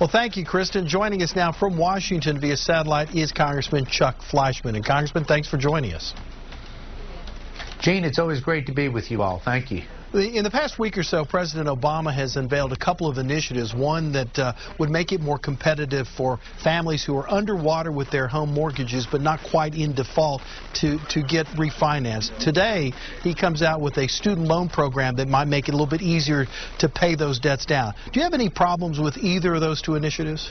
Well, thank you, Kristen. Joining us now from Washington via satellite is Congressman Chuck Fleischmann. And Congressman, thanks for joining us. Gene, it's always great to be with you all. Thank you. In the past week or so, President Obama has unveiled a couple of initiatives. One that would make it more competitive for families who are underwater with their home mortgages but not quite in default to get refinanced. Today, he comes out with a student loan program that might make it a little bit easier to pay those debts down. Do you have any problems with either of those two initiatives?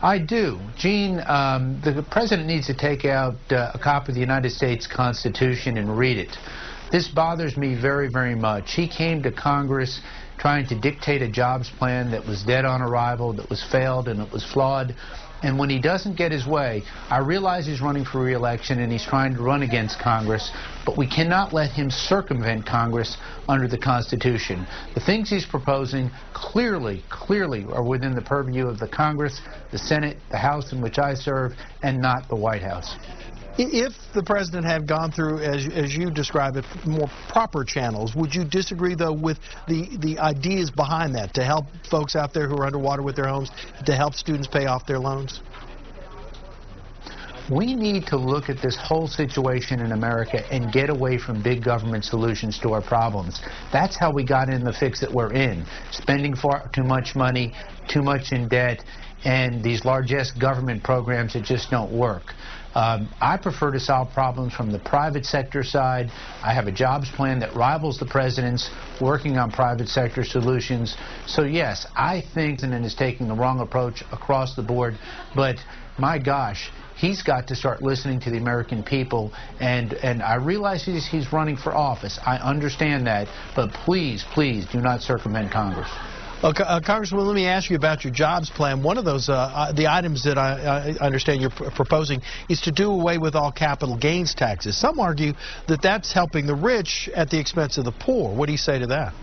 I do. Gene, the President needs to take out a copy of the United States Constitution and read it. This bothers me very, very much. He came to Congress trying to dictate a jobs plan that was dead on arrival, that was failed, and it was flawed. And when he doesn't get his way, I realize he's running for re-election and he's trying to run against Congress, but we cannot let him circumvent Congress under the Constitution. The things he's proposing clearly are within the purview of the Congress, the Senate, the House in which I serve, and not the White House. If the president had gone through, as you describe it, more proper channels, would you disagree, though, with the ideas behind that, to help folks out there who are underwater with their homes, to help students pay off their loans? We need to look at this whole situation in America and get away from big government solutions to our problems. That's how we got in the fix that we're in, spending far too much money, too much in debt, and these largesse government programs that just don't work. I prefer to solve problems from the private sector side. I have a jobs plan that rivals the president's, working on private sector solutions. So yes, I think the president is taking the wrong approach across the board, but my gosh, he's got to start listening to the American people, and I realize he's running for office. I understand that, but please do not circumvent Congress. Congressman, let me ask you about your jobs plan. One of those, the items that I understand you're proposing is to do away with all capital gains taxes. Some argue that that's helping the rich at the expense of the poor. What do you say to that?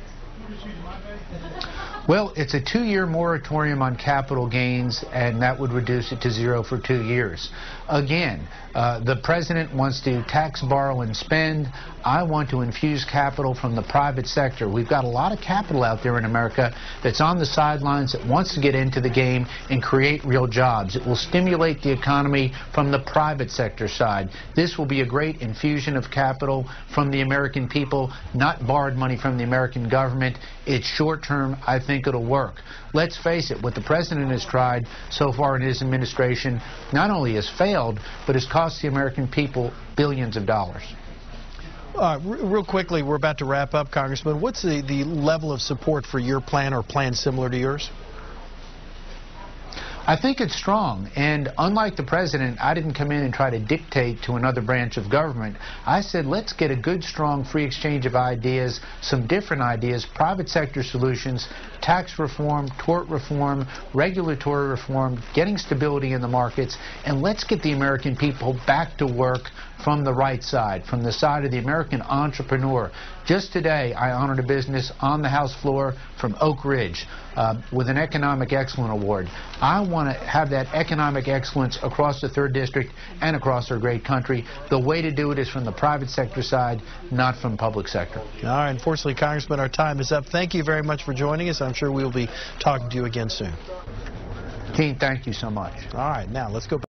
Well, it's a 2-year moratorium on capital gains, and that would reduce it to 0 for 2 years. Again, the president wants to tax, borrow, and spend. I want to infuse capital from the private sector. We've got a lot of capital out there in America that's on the sidelines, that wants to get into the game and create real jobs. It will stimulate the economy from the private sector side. This will be a great infusion of capital from the American people, not borrowed money from the American government. It's short-term. I think it'll work. Let's face it, what the president has tried so far in his administration not only has failed, but has cost the American people billions of dollars. Real quickly, we're about to wrap up, Congressman. What's the level of support for your plan or plans similar to yours? I think it's strong, and unlike the president, I didn't come in and try to dictate to another branch of government. I said, let's get a good, strong, free exchange of ideas, some different ideas, private sector solutions, tax reform, tort reform, regulatory reform, getting stability in the markets, and let's get the American people back to work from the right side, from the side of the American entrepreneur. Just today, I honored a business on the House floor from Oak Ridge with an Economic Excellence Award. I want to have that economic excellence across the 3rd District and across our great country. The way to do it is from the private sector side, not from public sector. All right, unfortunately, Congressman, our time is up. Thank you very much for joining us. I'm sure we'll be talking to you again soon. Gene, thank you so much. All right, now let's go back.